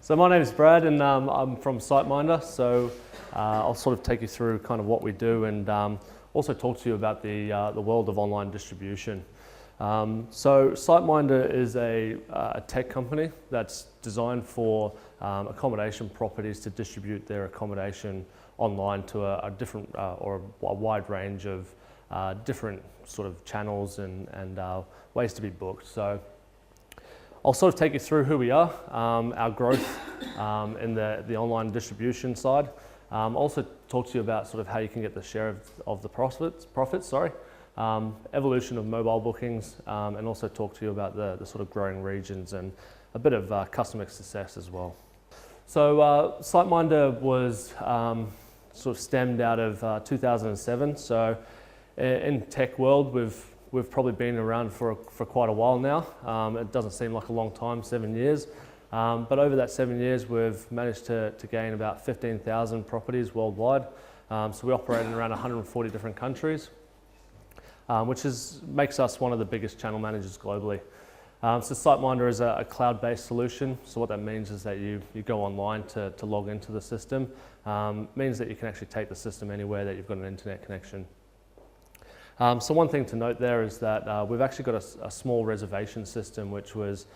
So my name is Brad and I'm from Siteminder, so I'll sort of take you through kind of what we do and also talk to you about the world of online distribution. So Siteminder is a tech company that's designed for accommodation properties to distribute their accommodation online to a different or a wide range of different sort of channels and ways to be booked. So I'll sort of take you through who we are, our growth in the online distribution side. I'll also talk to you about sort of how you can get the share of the profits, evolution of mobile bookings, and also talk to you about the sort of growing regions and a bit of customer success as well. So Siteminder was sort of stemmed out of 2007. So in tech world, we've probably been around for quite a while now. It doesn't seem like a long time, 7 years. But over that 7 years, we've managed to gain about 15,000 properties worldwide. So we operate in around 140 different countries, which makes us one of the biggest channel managers globally. So Siteminder is a cloud-based solution. So what that means is that you go online to log into the system. Means that you can actually take the system anywhere that you've got an internet connection. So one thing to note there is that we've actually got a small reservation system which was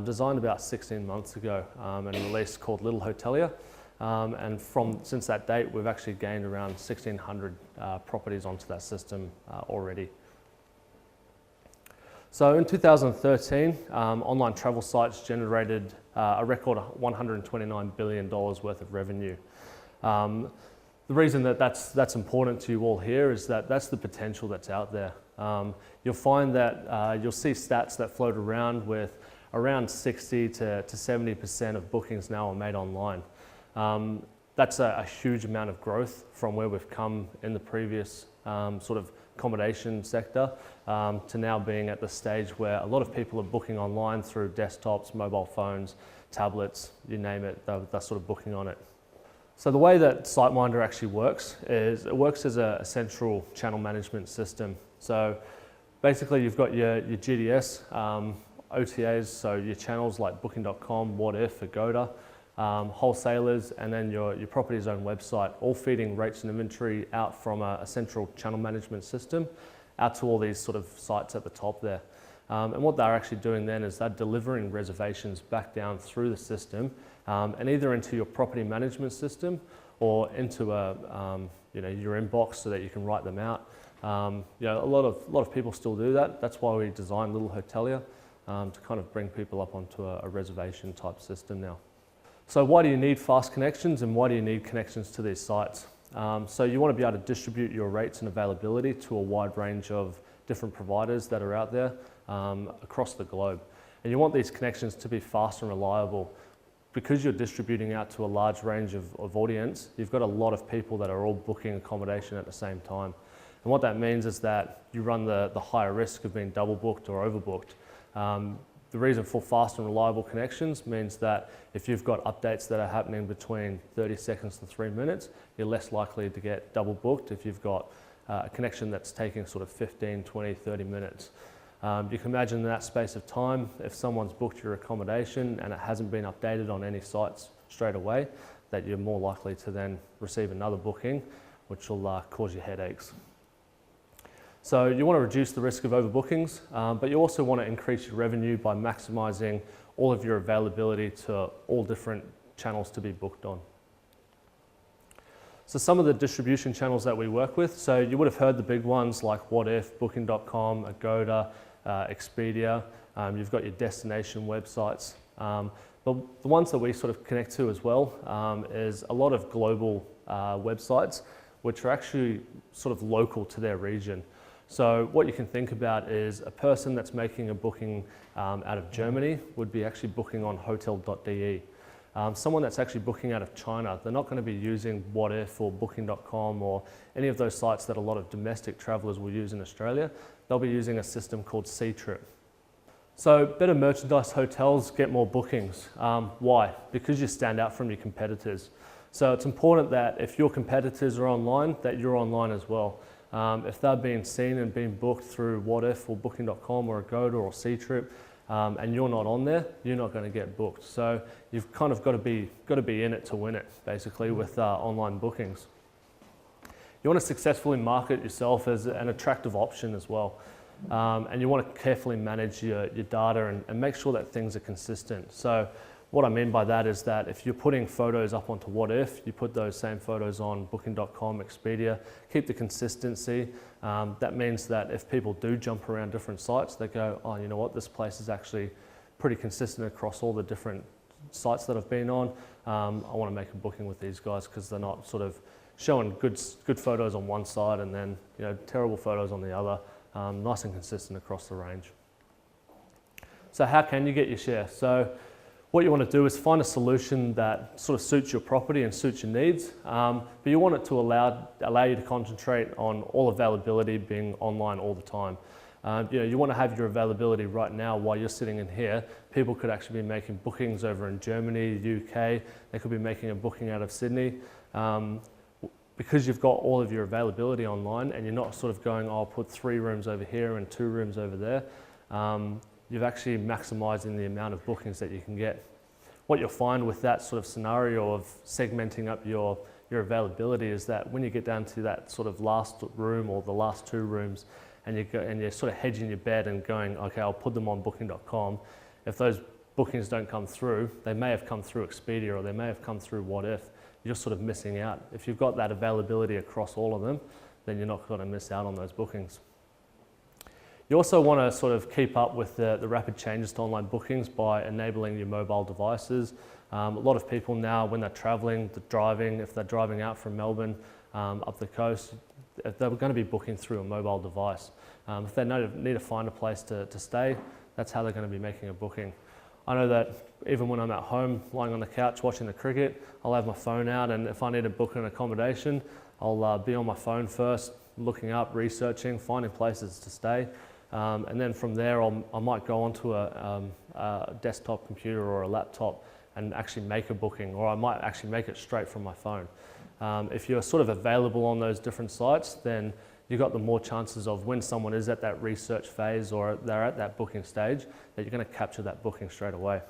designed about 16 months ago and released called Little Hotelier. And since that date, we've actually gained around 1,600 properties onto that system already. So in 2013, online travel sites generated a record $129 billion worth of revenue. The reason that that's important to you all here is that that's the potential that's out there. You'll find that you'll see stats that float around with around 60 to 70% of bookings now are made online. That's a huge amount of growth from where we've come in the previous sort of accommodation sector to now being at the stage where a lot of people are booking online through desktops, mobile phones, tablets, you name it, they're sort of booking on it. So the way that Siteminder actually works is it works as a central channel management system. So basically you've got your GDS, OTAs, so your channels like Booking.com, What If, Agoda, wholesalers, and then your property's own website, all feeding rates and inventory out from a central channel management system out to all these sort of sites at the top there. And what they're actually doing then is they're delivering reservations back down through the system and either into your property management system or into your inbox so that you can write them out. A lot of people still do that. That's why we designed Little Hotelier to kind of bring people up onto a reservation type system now. So why do you need fast connections and why do you need connections to these sites? So you want to be able to distribute your rates and availability to a wide range of different providers that are out there across the globe. And you want these connections to be fast and reliable. Because you're distributing out to a large range of audience, you've got a lot of people that are all booking accommodation at the same time. And what that means is that you run the higher risk of being double booked or overbooked. The reason for fast and reliable connections means that if you've got updates that are happening between 30 seconds to 3 minutes, you're less likely to get double booked if you've got a connection that's taking sort of 15, 20, 30 minutes. You can imagine in that space of time, if someone's booked your accommodation and it hasn't been updated on any sites straight away, that you're more likely to then receive another booking, which will cause you headaches. So you want to reduce the risk of overbookings, but you also want to increase your revenue by maximizing all of your availability to all different channels to be booked on. So some of the distribution channels that we work with, so you would have heard the big ones like What If, Booking.com, Agoda, Expedia, you've got your destination websites. But the ones that we sort of connect to as well is a lot of global websites which are actually sort of local to their region. So what you can think about is a person that's making a booking out of Germany would be actually booking on hotel.de. Someone that's actually booking out of China, they're not going to be using What If or Booking.com or any of those sites that a lot of domestic travelers will use in Australia. They'll be using a system called Ctrip. So better merchandise hotels get more bookings. Why? Because you stand out from your competitors. So it's important that if your competitors are online, that you're online as well. If they're being seen and being booked through What If or Booking.com or Agoda or Ctrip, and you're not on there, you're not going to get booked. So you've kind of got to be in it to win it, basically, with online bookings. You want to successfully market yourself as an attractive option as well. And you want to carefully manage your data and make sure that things are consistent. So what I mean by that is that if you're putting photos up onto What If, you put those same photos on Booking.com, Expedia, keep the consistency. That means that if people do jump around different sites, they go, oh, you know what, this place is actually pretty consistent across all the different sites that I've been on. I want to make a booking with these guys because they're not sort of showing good photos on one side and then terrible photos on the other. Nice and consistent across the range. So how can you get your share? So what you want to do is find a solution that sort of suits your property and suits your needs, but you want it to allow you to concentrate on all availability being online all the time. You want to have your availability right now while you're sitting in here. People could actually be making bookings over in Germany, UK. They could be making a booking out of Sydney. Because you've got all of your availability online and you're not sort of going, oh, I'll put 3 rooms over here and 2 rooms over there, you've actually maximizing the amount of bookings that you can get. What you'll find with that sort of scenario of segmenting up your availability is that when you get down to that sort of last room or the last 2 rooms and you're sort of hedging your bet and going, okay, I'll put them on Booking.com. If those bookings don't come through, they may have come through Expedia or they may have come through What If. You're sort of missing out. If you've got that availability across all of them, then you're not going to miss out on those bookings. You also want to sort of keep up with the rapid changes to online bookings by enabling your mobile devices. A lot of people now, when they're traveling, driving, if they're driving out from Melbourne up the coast, they're going to be booking through a mobile device. If they need to find a place to stay, that's how they're going to be making a booking. I know that even when I'm at home, lying on the couch watching the cricket, I'll have my phone out, and if I need to book an accommodation, I'll be on my phone first, looking up, researching, finding places to stay. And then from there, I might go onto a desktop computer or a laptop and actually make a booking, or I might actually make it straight from my phone. If you're sort of available on those different sites, then you've got the more chances of when someone is at that research phase or they're at that booking stage, that you're going to capture that booking straight away.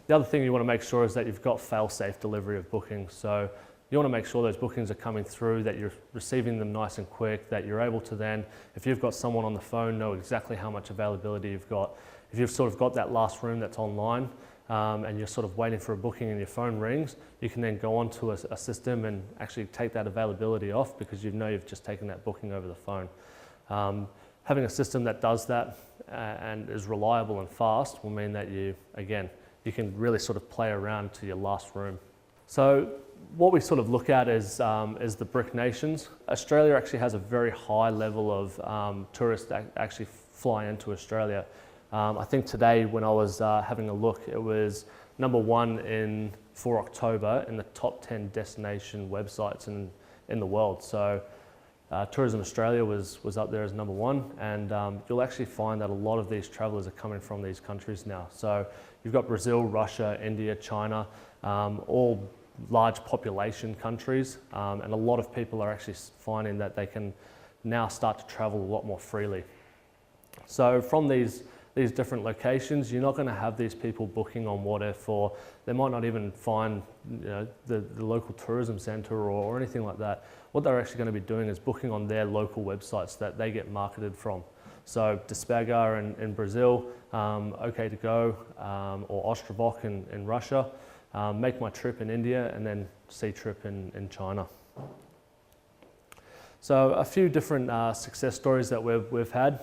The other thing you want to make sure is that you've got fail-safe delivery of bookings. So you want to make sure those bookings are coming through, that you're receiving them nice and quick, that you're able to then, if you've got someone on the phone, know exactly how much availability you've got. If you've sort of got that last room that's online and you're sort of waiting for a booking and your phone rings, you can then go onto a system and actually take that availability off because you know you've just taken that booking over the phone. Having a system that does that and is reliable and fast will mean that you can really sort of play around to your last room. So what we sort of look at is the BRIC nations. Australia actually has a very high level of tourists that actually fly into Australia. I think today when I was having a look, it was #1 for October in the top 10 destination websites in the world. So Tourism Australia was up there as #1, and you'll actually find that a lot of these travellers are coming from these countries now. So you've got Brazil, Russia, India, China, all large population countries, and a lot of people are actually finding that they can now start to travel a lot more freely. So from these different locations, you're not going to have these people booking on What If, or they might not even find the local tourism centre or anything like that. What they're actually going to be doing is booking on their local websites that they get marketed from. So Despegar in Brazil, OK to Go, or Ostrovok in Russia, Make My Trip in India, and then Sea Trip in China. So a few different success stories that we've had.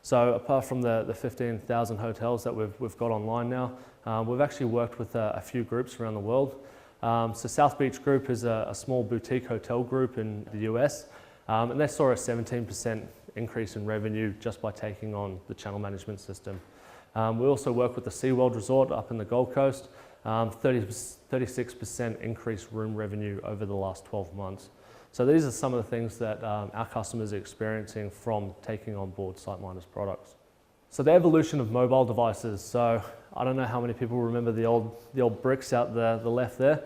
So apart from the 15,000 hotels that we've got online now, we've actually worked with a few groups around the world. So South Beach Group is a small boutique hotel group in the US, and they saw a 17% increase in revenue just by taking on the channel management system. We also work with the SeaWorld Resort up in the Gold Coast, 36% increased room revenue over the last 12 months. So these are some of the things that our customers are experiencing from taking on board Siteminder's products. So the evolution of mobile devices. So I don't know how many people remember the old bricks out the left there.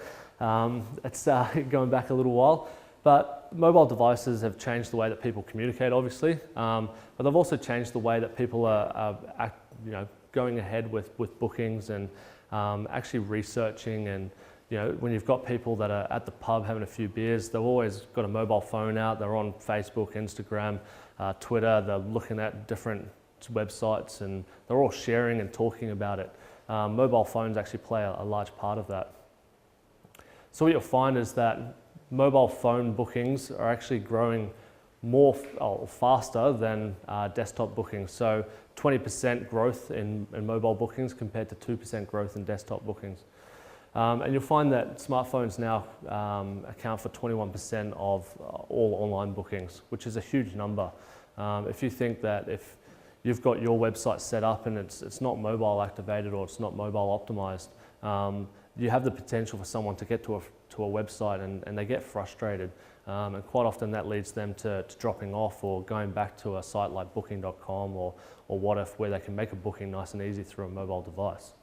It's going back a little while, but mobile devices have changed the way that people communicate, obviously, but they've also changed the way that people are going ahead with bookings and actually researching. And when you've got people that are at the pub having a few beers, they've always got a mobile phone out. They're on Facebook, Instagram, Twitter. They're looking at different websites, and they're all sharing and talking about it. Mobile phones actually play a large part of that. So what you'll find is that mobile phone bookings are actually growing faster than desktop bookings. So 20% growth in mobile bookings compared to 2% growth in desktop bookings. And you'll find that smartphones now account for 21% of all online bookings, which is a huge number. If you think that if you've got your website set up and it's not mobile activated or it's not mobile optimized, you have the potential for someone to get to a website and they get frustrated. And quite often that leads them to dropping off or going back to a site like booking.com or What If, where they can make a booking nice and easy through a mobile device.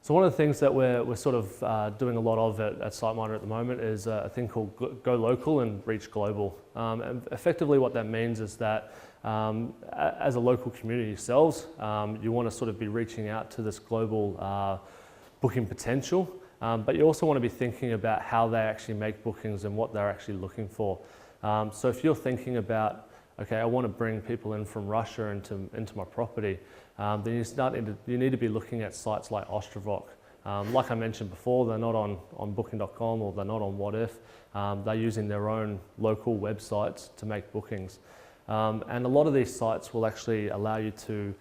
So one of the things that we're sort of doing a lot of at Siteminder at the moment is a thing called Go Local and Reach Global. And effectively what that means is that as a local community yourselves, you want to sort of be reaching out to this global booking potential. But you also want to be thinking about how they actually make bookings and what they're actually looking for. So if you're thinking about, okay, I want to bring people in from Russia into my property, then you need to be looking at sites like Ostrovok. Like I mentioned before, they're not on booking.com or they're not on What If. They're using their own local websites to make bookings. And a lot of these sites will actually allow you to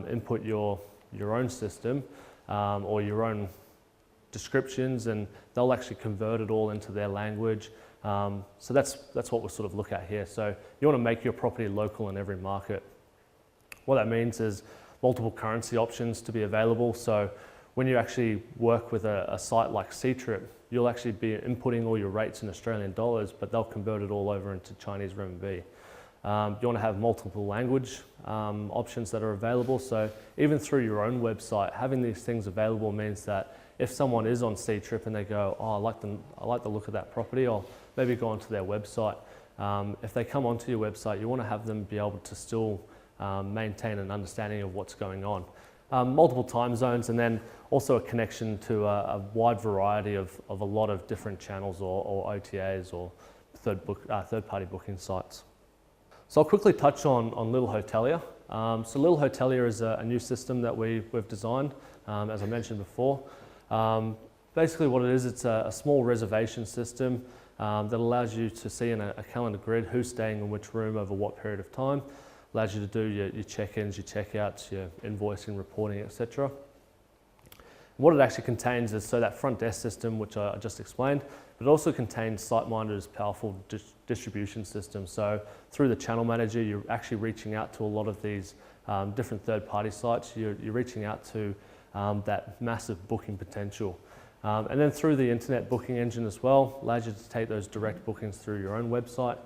input your own system or your own descriptions, and they'll actually convert it all into their language. So that's what we'll sort of look at here. So you want to make your property local in every market. What that means is multiple currency options to be available. So when you actually work with a site like Ctrip, you'll actually be inputting all your rates in Australian dollars, but they'll convert it all over into Chinese renminbi. You want to have multiple language options that are available. So even through your own website, having these things available means that if someone is on Ctrip and they go, oh, I like the look of that property, I'll maybe go onto their website. If they come onto your website, you want to have them be able to still maintain an understanding of what's going on. Multiple time zones, and then also a connection to a wide variety of a lot of different channels or OTAs or third-party booking sites. So I'll quickly touch on Little Hotelier. So Little Hotelier is a new system that we've designed, as I mentioned before. Basically what it is, it's a small reservation system that allows you to see in a calendar grid who's staying in which room over what period of time. Allows you to do your check-ins, your check-outs, your invoicing, reporting, etc. What it actually contains is that front desk system, which I just explained, but it also contains Siteminder's powerful distribution system. So through the channel manager, you're actually reaching out to a lot of these different third-party sites. You're reaching out to that massive booking potential. And then through the internet booking engine as well, allows you to take those direct bookings through your own website,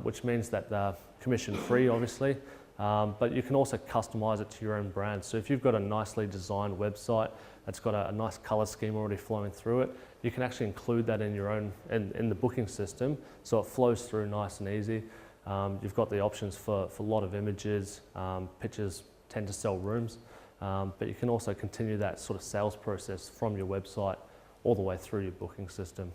which means that they're commission-free, obviously, but you can also customize it to your own brand. So if you've got a nicely designed website that's got a nice color scheme already flowing through it, you can actually include that in your own in the booking system, so it flows through nice and easy. You've got the options for a lot of images. Pictures tend to sell rooms, but you can also continue that sort of sales process from your website all the way through your booking system.